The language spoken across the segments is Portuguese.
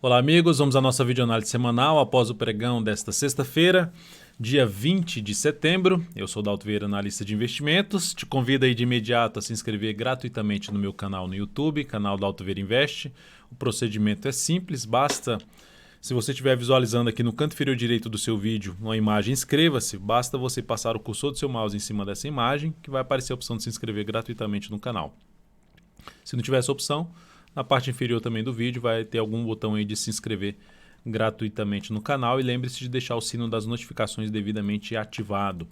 Olá amigos, vamos à nossa videoanálise semanal após o pregão desta sexta-feira, dia 20 de setembro. Eu sou Dalto Vieira, analista de investimentos. Te convido aí de imediato a se inscrever gratuitamente no meu canal no YouTube, canal Dalto Vieira Investe. O procedimento é simples, basta, se você estiver visualizando aqui no canto inferior direito do seu vídeo uma imagem, inscreva-se. Basta você passar o cursor do seu mouse em cima dessa imagem que vai aparecer a opção de se inscrever gratuitamente no canal. Se não tiver essa opção, na parte inferior também do vídeo vai ter algum botão aí de se inscrever gratuitamente no canal e lembre-se de deixar o sino das notificações devidamente ativado.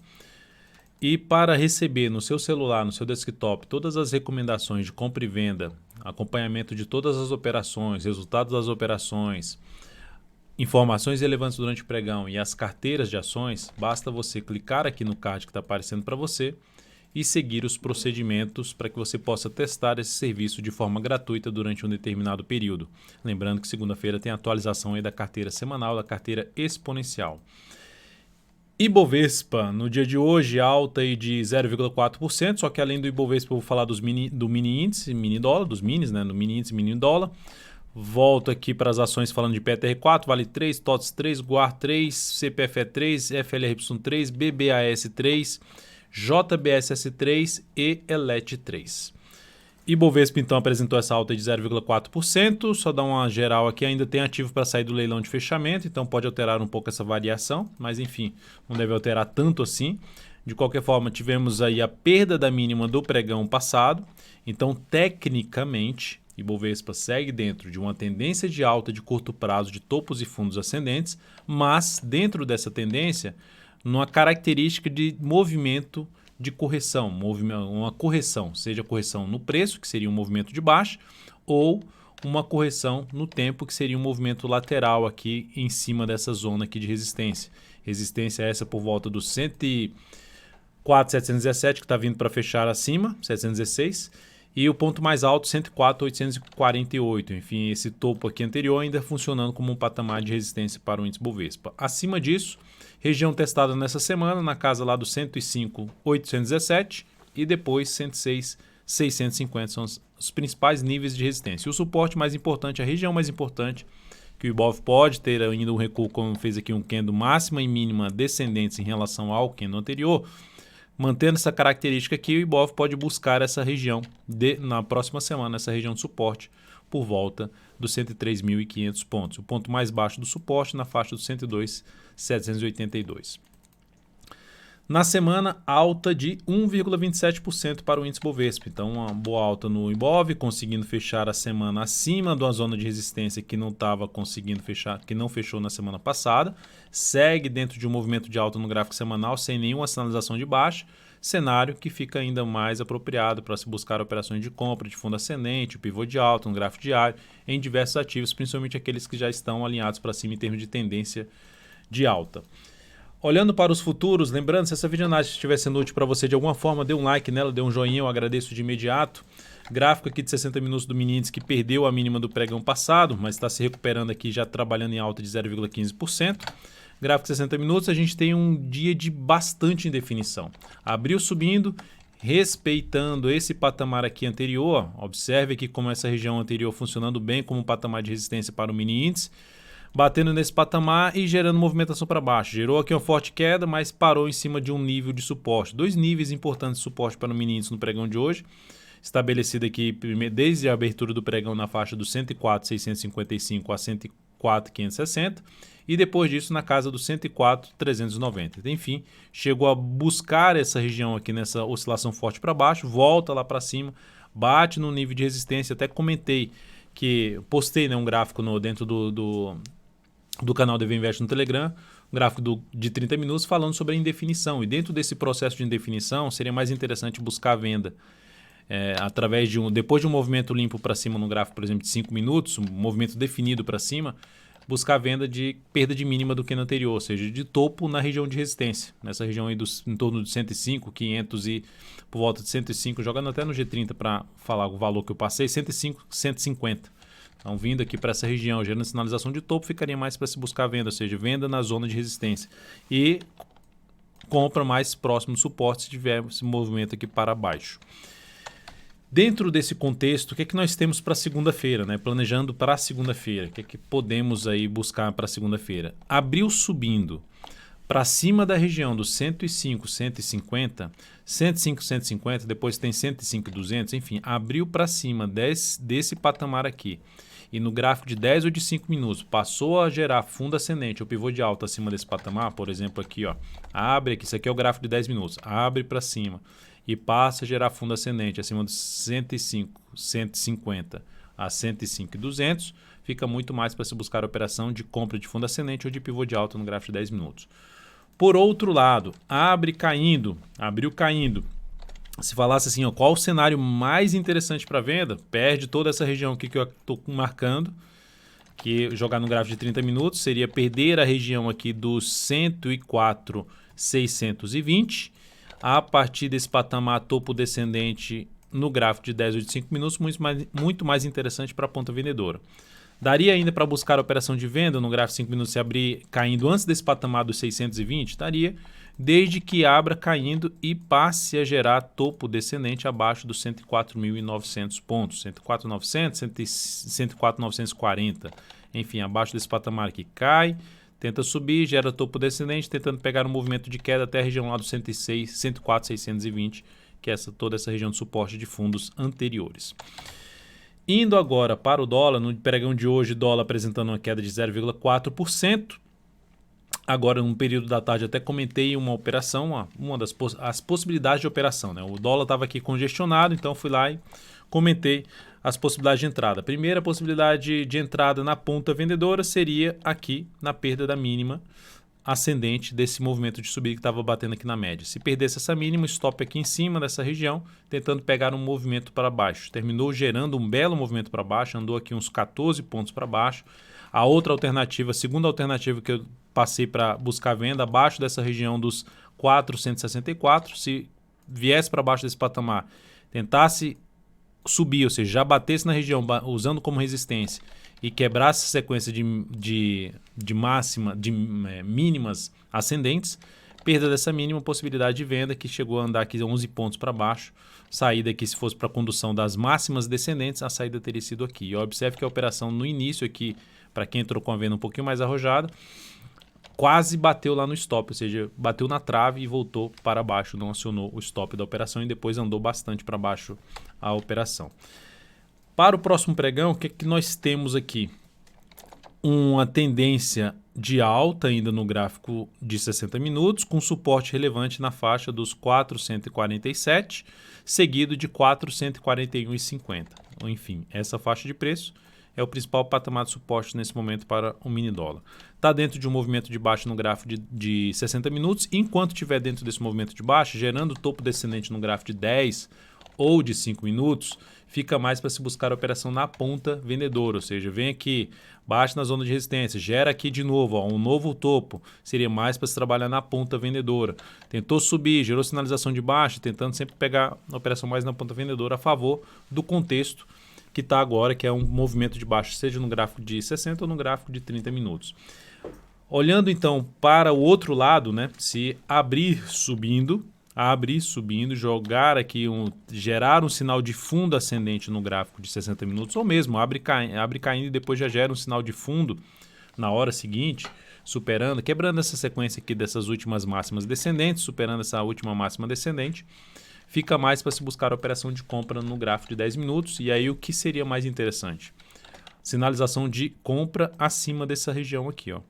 E para receber no seu celular, no seu desktop, todas as recomendações de compra e venda, acompanhamento de todas as operações, resultados das operações, informações relevantes durante o pregão e as carteiras de ações, basta você clicar aqui no card que está aparecendo para você e seguir os procedimentos para que você possa testar esse serviço de forma gratuita durante um determinado período. Lembrando que segunda-feira tem atualização aí da carteira semanal, da carteira exponencial. Ibovespa, no dia de hoje, alta aí de 0,4%, só que além do Ibovespa eu vou falar do mini índice, mini dólar, dos minis, né, do mini índice, mini dólar. Volto aqui para as ações falando de PTR4, Vale 3, TOTS 3, GUAR 3, CPFE 3, FLRY 3, BBAS 3, JBSS3 e ELET 3. Ibovespa então apresentou essa alta de 0,4%, só dar uma geral aqui, ainda tem ativo para sair do leilão de fechamento, então pode alterar um pouco essa variação, mas enfim, não deve alterar tanto assim. De qualquer forma, tivemos aí a perda da mínima do pregão passado, então tecnicamente Ibovespa segue dentro de uma tendência de alta de curto prazo de topos e fundos ascendentes, mas dentro dessa tendência, numa característica de movimento de correção, uma correção, seja correção no preço, que seria um movimento de baixa, ou uma correção no tempo, que seria um movimento lateral aqui em cima dessa zona aqui de resistência. Resistência essa por volta dos 104,717, que está vindo para fechar acima, 716, e o ponto mais alto, 104,848. Enfim, esse topo aqui anterior ainda funcionando como um patamar de resistência para o índice Bovespa. Acima disso, região testada nessa semana na casa lá do 105,817 e depois 106,650 são os principais níveis de resistência. E o suporte mais importante, a região mais importante, que o Ibov pode ter ainda um recuo, como fez aqui um candle máxima e mínima descendentes em relação ao candle anterior. Mantendo essa característica aqui, o Ibov pode buscar essa região na próxima semana, essa região de suporte por volta dos 103.500 pontos. O ponto mais baixo do suporte na faixa dos 102.782. Na semana, alta de 1,27% para o índice Bovespa. Então, uma boa alta no Ibov, conseguindo fechar a semana acima de uma zona de resistência que não estava conseguindo fechar, que não fechou na semana passada. Segue dentro de um movimento de alta no gráfico semanal, sem nenhuma sinalização de baixa. Cenário que fica ainda mais apropriado para se buscar operações de compra de fundo ascendente, pivô de alta, um gráfico diário, em diversos ativos, principalmente aqueles que já estão alinhados para cima em termos de tendência de alta. Olhando para os futuros, lembrando, se essa videoanálise estiver sendo útil para você de alguma forma, dê um like nela, dê um joinha, eu agradeço de imediato. Gráfico aqui de 60 minutos do mini índice que perdeu a mínima do pregão passado, mas está se recuperando aqui já trabalhando em alta de 0,15%. Gráfico de 60 minutos, a gente tem um dia de bastante indefinição. Abriu subindo, respeitando esse patamar aqui anterior. Observe aqui como essa região anterior funcionando bem como um patamar de resistência para o mini índice. Batendo nesse patamar e gerando movimentação para baixo. Gerou aqui uma forte queda, mas parou em cima de um nível de suporte. Dois níveis importantes de suporte para o mini índice no pregão de hoje. Estabelecido aqui desde a abertura do pregão na faixa dos 104,655 a 104,560. E depois disso na casa dos 104,390. Enfim, chegou a buscar essa região aqui nessa oscilação forte para baixo, volta lá para cima, bate no nível de resistência. Até comentei que postei, né, um gráfico dentro do canal DV Invest no Telegram, um gráfico de 30 minutos falando sobre a indefinição. E dentro desse processo de indefinição, seria mais interessante buscar a venda através depois de um movimento limpo para cima no gráfico, por exemplo, de 5 minutos, um movimento definido para cima, buscar a venda de perda de mínima do que no anterior, ou seja, de topo na região de resistência, nessa região aí em torno de 105, 500 e por volta de 105, jogando até no G30 para falar o valor que eu passei, 105, 150. Então, vindo aqui para essa região, gerando sinalização de topo, ficaria mais para se buscar a venda, ou seja, venda na zona de resistência. E compra mais próximo do suporte se tiver esse movimento aqui para baixo. Dentro desse contexto, o que é que nós temos para segunda-feira, né? Planejando para segunda-feira, o que é que podemos aí buscar para segunda-feira? Abril subindo para cima da região dos 105, 150, 105, 150, depois tem 105, 200, enfim, abriu para cima desse patamar aqui. E no gráfico de 10 ou de 5 minutos passou a gerar fundo ascendente ou pivô de alta acima desse patamar, por exemplo aqui, ó, abre aqui, isso aqui é o gráfico de 10 minutos, abre para cima e passa a gerar fundo ascendente acima dos 105, 150 a 105 e 200, fica muito mais para se buscar a operação de compra de fundo ascendente ou de pivô de alta no gráfico de 10 minutos. Por outro lado, abriu caindo. Se falasse assim, ó, qual o cenário mais interessante para venda, perde toda essa região aqui que eu estou marcando, que jogar no gráfico de 30 minutos seria perder a região aqui dos 104,620. A partir desse patamar topo descendente no gráfico de 10 ou de 5 minutos, muito mais interessante para a ponta vendedora. Daria ainda para buscar a operação de venda no gráfico de 5 minutos se abrir caindo antes desse patamar dos 620? Daria, desde que abra caindo e passe a gerar topo descendente abaixo dos 104.900 pontos. 104.900, 104.940. Enfim, abaixo desse patamar aqui cai, tenta subir, gera topo descendente, tentando pegar um movimento de queda até a região lá dos 104.620, que é toda essa região de suporte de fundos anteriores. Indo agora para o dólar, no pregão de hoje, dólar apresentando uma queda de 0,4%. Agora, no período da tarde, até comentei uma operação, as possibilidades de operação, né? O dólar estava aqui congestionado, então fui lá e comentei as possibilidades de entrada. A primeira possibilidade de entrada na ponta vendedora seria aqui na perda da mínima ascendente desse movimento de subida que estava batendo aqui na média. Se perdesse essa mínima, stop aqui em cima dessa região, tentando pegar um movimento para baixo. Terminou gerando um belo movimento para baixo, andou aqui uns 14 pontos para baixo. A outra alternativa, a segunda alternativa que eu passei para buscar venda, abaixo dessa região dos 464, se viesse para baixo desse patamar, tentasse subir, ou seja, já batesse na região usando como resistência e quebrasse a sequência de mínimas ascendentes, perda dessa mínima, possibilidade de venda que chegou a andar aqui 11 pontos para baixo. Saída aqui, se fosse para a condução das máximas descendentes, a saída teria sido aqui. E observe que a operação no início aqui, para quem entrou com a venda um pouquinho mais arrojada, quase bateu lá no stop, ou seja, bateu na trave e voltou para baixo, não acionou o stop da operação e depois andou bastante para baixo a operação. Para o próximo pregão, o que é que nós temos aqui? Uma tendência de alta ainda no gráfico de 60 minutos, com suporte relevante na faixa dos 447, seguido de 441,50. Enfim, essa faixa de preço é o principal patamar de suporte nesse momento para o mini dólar. Está dentro de um movimento de baixa no gráfico de 60 minutos, enquanto estiver dentro desse movimento de baixa, gerando topo descendente no gráfico de 10 ou de 5 minutos, fica mais para se buscar a operação na ponta vendedora, ou seja, vem aqui, baixa na zona de resistência, gera aqui de novo, ó, um novo topo, seria mais para se trabalhar na ponta vendedora. Tentou subir, gerou sinalização de baixa, tentando sempre pegar a operação mais na ponta vendedora a favor do contexto que está agora, que é um movimento de baixa, seja no gráfico de 60 ou no gráfico de 30 minutos. Olhando então para o outro lado, né, se abrir subindo, jogar aqui, gerar um sinal de fundo ascendente no gráfico de 60 minutos, ou mesmo abre caindo e depois já gera um sinal de fundo na hora seguinte, quebrando essa sequência aqui dessas últimas máximas descendentes, superando essa última máxima descendente, fica mais para se buscar a operação de compra no gráfico de 10 minutos. E aí o que seria mais interessante? Sinalização de compra acima dessa região aqui, ó.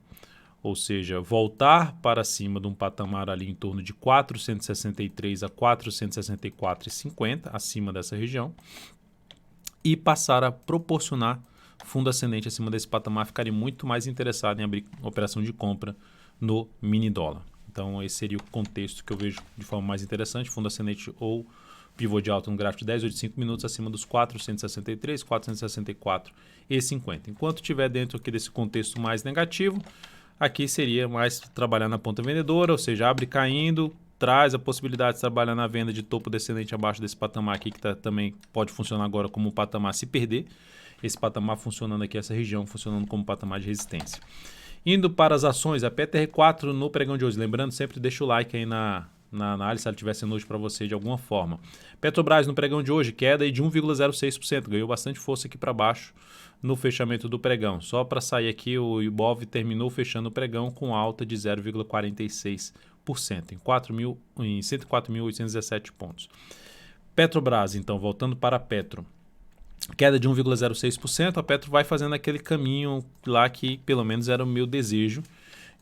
Ou seja, voltar para cima de um patamar ali em torno de 463 a 464,50, acima dessa região, e passar a proporcionar fundo ascendente acima desse patamar, ficaria muito mais interessado em abrir operação de compra no mini dólar. Então esse seria o contexto que eu vejo de forma mais interessante, fundo ascendente ou pivô de alta no gráfico de 10 ou de 5 minutos acima dos 463, 464,50. Enquanto estiver dentro aqui desse contexto mais negativo, aqui seria mais trabalhar na ponta vendedora, ou seja, abre caindo, traz a possibilidade de trabalhar na venda de topo descendente abaixo desse patamar aqui, que também pode funcionar agora como um patamar se perder. Esse patamar funcionando aqui, essa região funcionando como patamar de resistência. Indo para as ações, a PTR4 no pregão de hoje. Lembrando, sempre deixa o like aí na na análise, se ela estiver sendo útil para você de alguma forma. Petrobras no pregão de hoje, queda de 1,06%, ganhou bastante força aqui para baixo no fechamento do pregão. Só para sair aqui, o Ibov terminou fechando o pregão com alta de 0,46%, em 104.817 pontos. Petrobras, então, voltando para a Petro. Queda de 1,06%, a Petro vai fazendo aquele caminho lá que pelo menos era o meu desejo,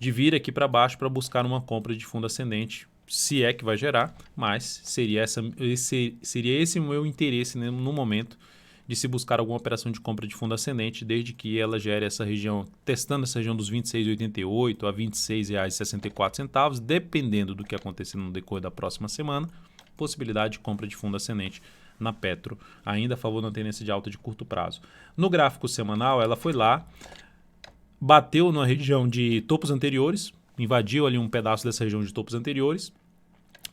de vir aqui para baixo para buscar uma compra de fundo ascendente, se é que vai gerar, mas seria esse o meu interesse, né, no momento de se buscar alguma operação de compra de fundo ascendente, desde que ela gere essa região, testando essa região dos R$ 26,88 a R$ 26,64, dependendo do que acontecer no decorrer da próxima semana, possibilidade de compra de fundo ascendente na Petro, ainda a favor da tendência de alta de curto prazo. No gráfico semanal, ela foi lá, bateu na região de topos anteriores, invadiu ali um pedaço dessa região de topos anteriores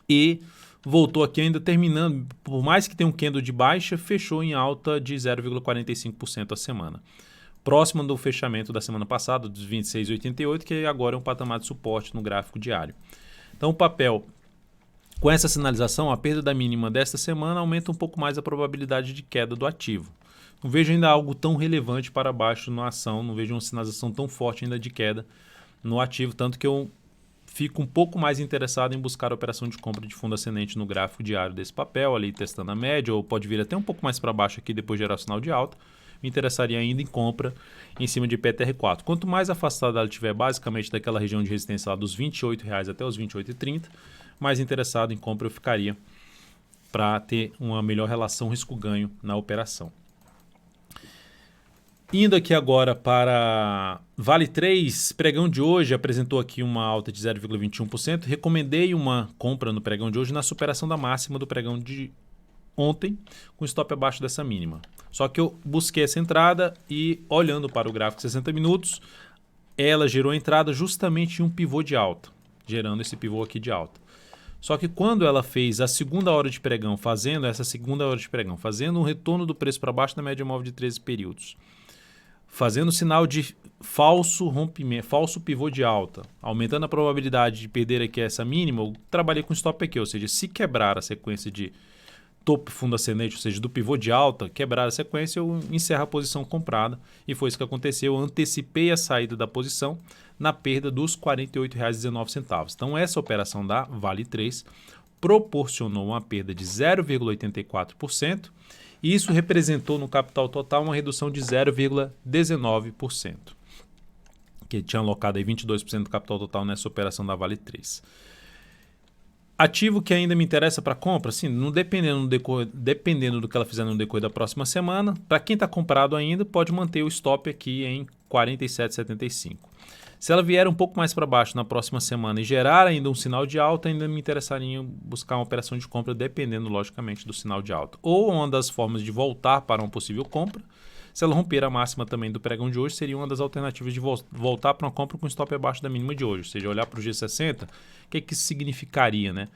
e voltou aqui ainda terminando, por mais que tenha um candle de baixa, fechou em alta de 0,45% a semana. Próximo do fechamento da semana passada, dos 26,88, que agora é um patamar de suporte no gráfico diário. Então o papel, com essa sinalização, a perda da mínima desta semana aumenta um pouco mais a probabilidade de queda do ativo. Não vejo ainda algo tão relevante para baixo na ação, não vejo uma sinalização tão forte ainda de queda no ativo, tanto que eu fico um pouco mais interessado em buscar a operação de compra de fundo ascendente no gráfico diário desse papel, ali testando a média, ou pode vir até um pouco mais para baixo aqui depois de gerar sinal de alta. Me interessaria ainda em compra em cima de PTR4. Quanto mais afastada ela estiver basicamente daquela região de resistência lá dos R$ 28,00 até os R$ 28,30, mais interessado em compra eu ficaria para ter uma melhor relação risco-ganho na operação. Indo aqui agora para Vale 3, pregão de hoje apresentou aqui uma alta de 0,21%. Recomendei uma compra no pregão de hoje na superação da máxima do pregão de ontem, com stop abaixo dessa mínima. Só que eu busquei essa entrada e, olhando para o gráfico de 60 minutos, ela gerou a entrada justamente em um pivô de alta, gerando esse pivô aqui de alta. Só que quando ela fez a segunda hora de pregão, fazendo um retorno do preço para baixo da média móvel de 13 períodos, fazendo sinal de falso rompimento, falso pivô de alta, aumentando a probabilidade de perder aqui essa mínima, eu trabalhei com stop aqui, ou seja, se quebrar a sequência de topo fundo ascendente, ou seja, do pivô de alta, quebrar a sequência, eu encerro a posição comprada e foi isso que aconteceu, eu antecipei a saída da posição na perda dos R$ 48,19. Então essa operação da Vale 3 proporcionou uma perda de 0,84%, e isso representou no capital total uma redução de 0,19%, que tinha alocado aí 22% do capital total nessa operação da Vale 3. Ativo que ainda me interessa para compra, sim, não dependendo do que ela fizer no decorrer da próxima semana, para quem está comprado ainda, pode manter o stop aqui em 47,75. Se ela vier um pouco mais para baixo na próxima semana e gerar ainda um sinal de alta, ainda me interessaria em buscar uma operação de compra, dependendo, logicamente, do sinal de alta. Ou uma das formas de voltar para uma possível compra, se ela romper a máxima também do pregão de hoje, seria uma das alternativas de voltar para uma compra com stop abaixo da mínima de hoje. Ou seja, olhar para o G60, o que isso significaria, né?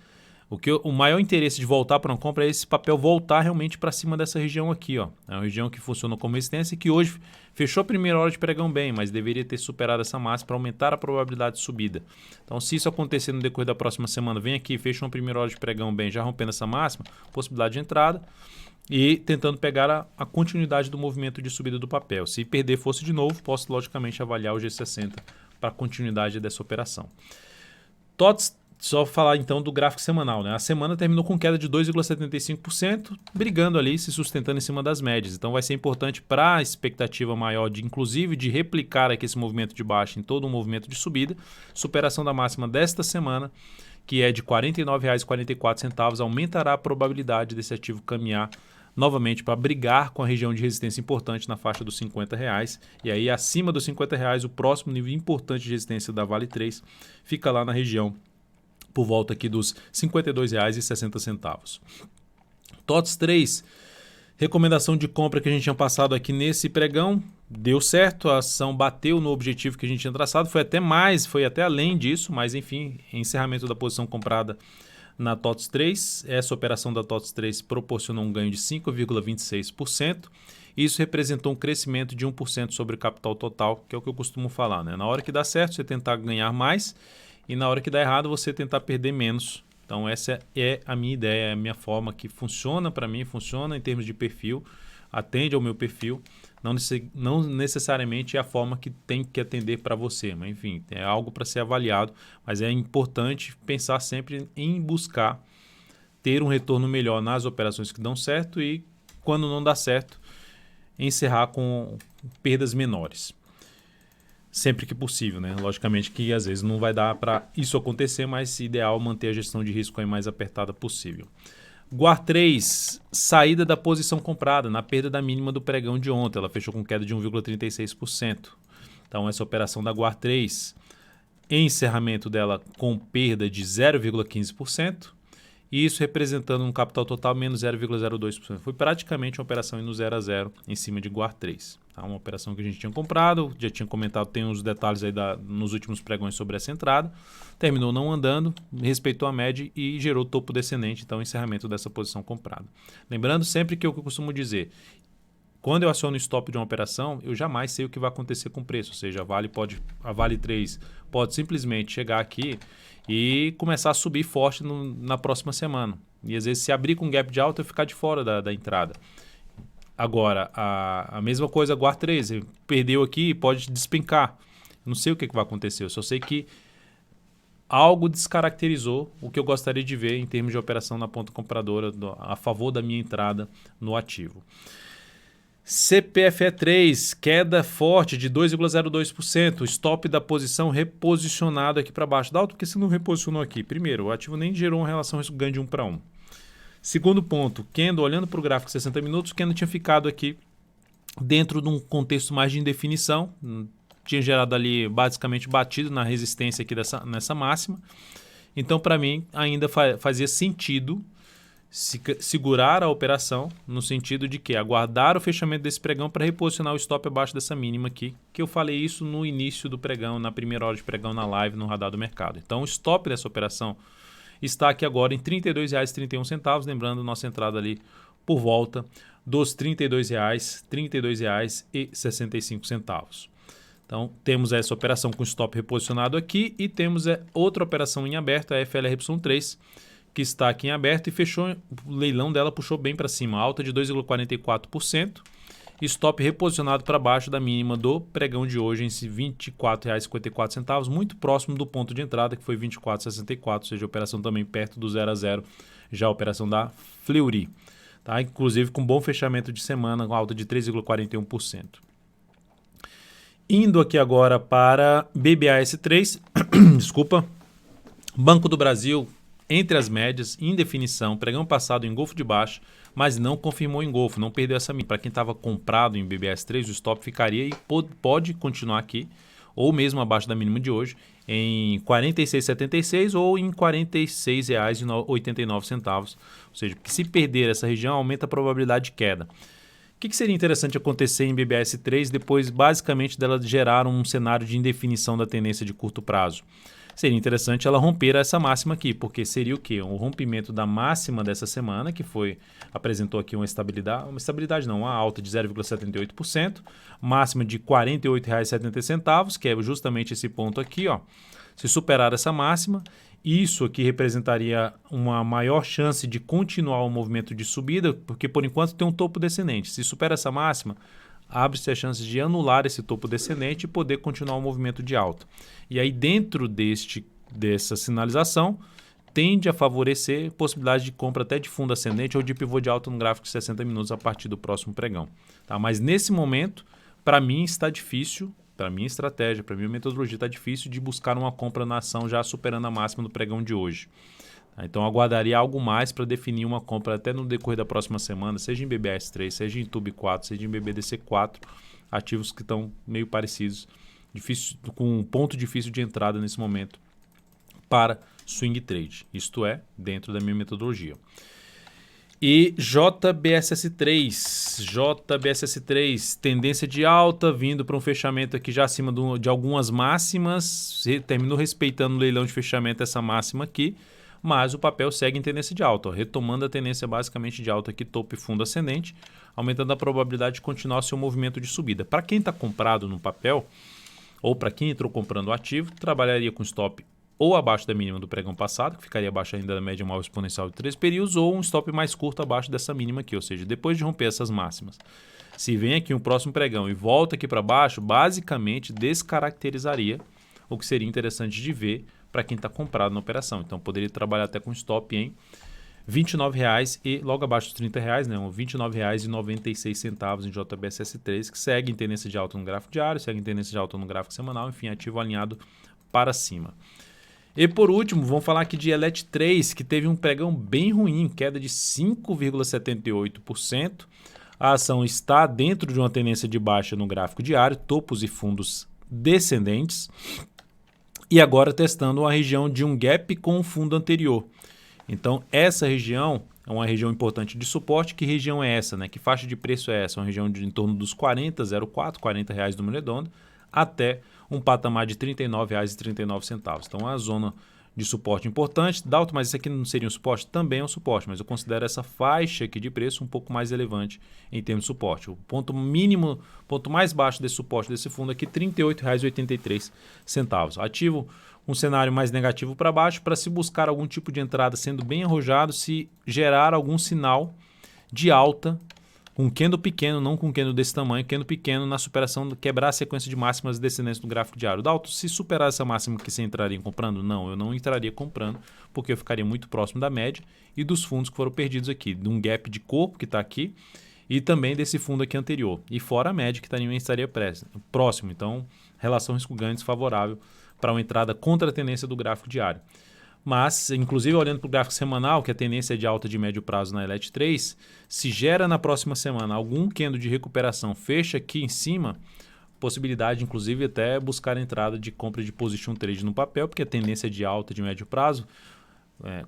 O maior interesse de voltar para uma compra é esse papel voltar realmente para cima dessa região aqui, ó. É uma região que funcionou como resistência e que hoje fechou a primeira hora de pregão bem, mas deveria ter superado essa máxima para aumentar a probabilidade de subida. Então, se isso acontecer no decorrer da próxima semana, vem aqui, fecha uma primeira hora de pregão bem, já rompendo essa máxima, possibilidade de entrada e tentando pegar a continuidade do movimento de subida do papel. Se perder força de novo, posso logicamente avaliar o G60 para a continuidade dessa operação. TOTS. Só falar então do gráfico semanal, né? A semana terminou com queda de 2,75%, brigando ali, se sustentando em cima das médias. Então vai ser importante para a expectativa maior, inclusive de replicar aqui esse movimento de baixa em todo um movimento de subida, superação da máxima desta semana, que é de R$ 49,44, aumentará a probabilidade desse ativo caminhar novamente para brigar com a região de resistência importante na faixa dos R$ 50,00. E aí acima dos R$ 50,00, o próximo nível importante de resistência da Vale 3 fica lá na região por volta aqui dos R$ 52,60. TOTS 3, recomendação de compra que a gente tinha passado aqui nesse pregão, deu certo, a ação bateu no objetivo que a gente tinha traçado, foi até mais, foi até além disso, mas enfim, encerramento da posição comprada na TOTS 3, essa operação da TOTS 3 proporcionou um ganho de 5,26%, isso representou um crescimento de 1% sobre o capital total, que é o que eu costumo falar, né? Na hora que dá certo, você tentar ganhar mais, e na hora que dá errado, você tentar perder menos Então essa é a minha ideia, é a minha forma que funciona para mim, funciona em termos de perfil, atende ao meu perfil, não necessariamente é a forma que tem que atender para você, mas enfim, é algo para ser avaliado, mas é importante pensar sempre em buscar ter um retorno melhor nas operações que dão certo e, quando não dá certo, encerrar com perdas menores. Sempre que possível, né? Logicamente que às vezes não vai dar para isso acontecer, mas ideal manter a gestão de risco aí mais apertada possível. GUAR3, saída da posição comprada na perda da mínima do pregão de ontem. Ela fechou com queda de 1,36%. Então essa operação da GUAR3, encerramento dela com perda de 0,15%. E isso representando um capital total menos 0,02%. Foi praticamente uma operação indo 0 a 0 em cima de GUAR3. Tá? Uma operação que a gente tinha comprado, já tinha comentado, tem uns detalhes aí nos últimos pregões sobre essa entrada. Terminou não andando, respeitou a média e gerou topo descendente, então encerramento dessa posição comprada. Lembrando sempre que eu costumo dizer, quando eu aciono o stop de uma operação, eu jamais sei o que vai acontecer com o preço. Ou seja, a Vale 3 pode simplesmente chegar aqui e começar a subir forte na próxima semana. E às vezes se abrir com gap de alta eu ficar de fora da entrada. Agora, a mesma coisa GUAR3, perdeu aqui e pode despencar. Eu não sei o que vai acontecer, eu só sei que algo descaracterizou o que eu gostaria de ver em termos de operação na ponta compradora a favor da minha entrada no ativo. CPFE3, queda forte de 2,02%, stop da posição reposicionado aqui para baixo. Dalton, por que você não reposicionou aqui? Primeiro, o ativo nem gerou uma relação risco-ganho de 1 para 1. Segundo ponto, Kendo, olhando para o gráfico de 60 minutos, o Kendo tinha ficado aqui dentro de um contexto mais de indefinição, tinha gerado ali basicamente batido na resistência aqui nessa máxima. Então, para mim, ainda fazia sentido segurar a operação no sentido de que aguardar o fechamento desse pregão para reposicionar o stop abaixo dessa mínima aqui, que eu falei isso no início do pregão, na primeira hora de pregão na live no Radar do Mercado. Então o stop dessa operação está aqui agora em R$ 32,31, lembrando nossa entrada ali por volta dos R$ 32,65. Então temos essa operação com stop reposicionado aqui e temos outra operação em aberto, a FLRY3, que está aqui em aberto e fechou, o leilão dela puxou bem para cima, alta de 2,44%, stop reposicionado para baixo da mínima do pregão de hoje em R$ 24,54, muito próximo do ponto de entrada, que foi R$ 24,64, ou seja, a operação também perto do 0 a 0, já a operação da Fleury, tá? Inclusive com bom fechamento de semana, com alta de 3,41%. Indo aqui agora para BBAS3, desculpa, Banco do Brasil, entre as médias, indefinição, pregão passado em Golfo de baixo, mas não confirmou em Golfo, não perdeu essa mínima. Para quem estava comprado em BBAS3, o stop ficaria e pode continuar aqui, ou mesmo abaixo da mínima de hoje, em R$ 46,76 ou em R$ 46,89. Ou seja, se perder essa região, aumenta a probabilidade de queda. O que seria interessante acontecer em BBAS3 depois, basicamente, dela gerar um cenário de indefinição da tendência de curto prazo? Seria interessante ela romper essa máxima aqui, porque seria o quê? Um rompimento da máxima dessa semana, que apresentou aqui uma alta de 0,78%, máxima de R$ 48,70, que é justamente esse ponto aqui, ó. Se superar essa máxima, isso aqui representaria uma maior chance de continuar o movimento de subida, porque por enquanto tem um topo descendente. Se supera essa máxima, abre-se a chance de anular esse topo descendente e poder continuar o movimento de alta. E aí, dentro dessa sinalização, tende a favorecer possibilidade de compra até de fundo ascendente ou de pivô de alta no gráfico de 60 minutos a partir do próximo pregão. Tá? Mas nesse momento, para mim está difícil, para minha estratégia, para minha metodologia, está difícil de buscar uma compra na ação já superando a máxima do pregão de hoje. Então, aguardaria algo mais para definir uma compra até no decorrer da próxima semana, seja em BBAS3, seja em TUB4, seja em BBDC4, ativos que estão meio parecidos, com um ponto difícil de entrada nesse momento para swing trade. Isto é, dentro da minha metodologia. E JBSS3, tendência de alta, vindo para um fechamento aqui já acima de algumas máximas, terminou respeitando o leilão de fechamento essa máxima aqui, mas o papel segue em tendência de alta, ó, retomando a tendência basicamente de alta aqui, topo e fundo ascendente, aumentando a probabilidade de continuar seu movimento de subida. Para quem está comprado no papel, ou para quem entrou comprando o ativo, trabalharia com stop ou abaixo da mínima do pregão passado, que ficaria abaixo ainda da média móvel exponencial de 3 períodos, ou um stop mais curto abaixo dessa mínima aqui, ou seja, depois de romper essas máximas. Se vem aqui um próximo pregão e volta aqui para baixo, basicamente descaracterizaria o que seria interessante de ver para quem está comprado na operação. Então, poderia trabalhar até com stop em R$ 29,00 e logo abaixo dos R$ 30,00, né, R$ 29,96 em JBSS3, que segue em tendência de alta no gráfico diário, segue em tendência de alta no gráfico semanal, enfim, ativo alinhado para cima. E por último, vamos falar aqui de ELET3, que teve um pregão bem ruim, queda de 5,78%. A ação está dentro de uma tendência de baixa no gráfico diário, topos e fundos descendentes, e agora testando uma região de um gap com o fundo anterior. Então, essa região é uma região importante de suporte. Que região é essa, né? Que faixa de preço é essa? Uma região de em torno dos 40,04, R$ 40 no redondo, até um patamar de R$ 39,39. Então, é uma zona de suporte importante. Dalton, mas isso aqui não seria um suporte? Também é um suporte, mas eu considero essa faixa aqui de preço um pouco mais relevante em termos de suporte. O ponto mínimo, ponto mais baixo desse suporte desse fundo aqui, R$ 38,83. Ativo um cenário mais negativo para baixo para se buscar algum tipo de entrada sendo bem arrojado, se gerar algum sinal de alta com candle pequeno, não com candle desse tamanho, candle pequeno na superação, quebrar a sequência de máximas descendentes do gráfico diário. Dalton, se superar essa máxima que você entraria comprando? Não, eu não entraria comprando, porque eu ficaria muito próximo da média e dos fundos que foram perdidos aqui, de um gap de corpo que está aqui e também desse fundo aqui anterior. E fora a média que também estaria próximo, então relação risco-ganho desfavorável para uma entrada contra a tendência do gráfico diário. Mas, inclusive olhando para o gráfico semanal, que a tendência é de alta de médio prazo na ELET3, se gera na próxima semana algum candle de recuperação, fecha aqui em cima, possibilidade inclusive até buscar a entrada de compra de position trade no papel, porque a tendência é de alta de médio prazo,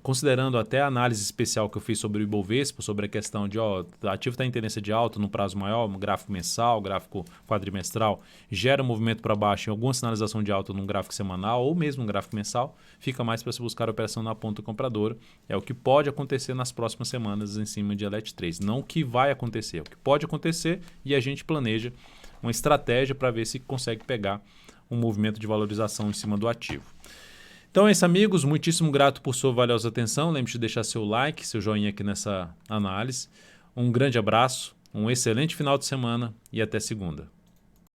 considerando até a análise especial que eu fiz sobre o Ibovespa, sobre a questão de o ativo está em tendência de alta no prazo maior, no gráfico mensal, gráfico quadrimestral, gera um movimento para baixo em alguma sinalização de alta no gráfico semanal ou mesmo no gráfico mensal, fica mais para se buscar a operação na ponta compradora. É o que pode acontecer nas próximas semanas em cima de ELET3. Não o que vai acontecer, é o que pode acontecer e a gente planeja uma estratégia para ver se consegue pegar um movimento de valorização em cima do ativo. Então é isso, amigos. Muitíssimo grato por sua valiosa atenção. Lembre-se de deixar seu like, seu joinha aqui nessa análise. Um grande abraço, um excelente final de semana e até segunda.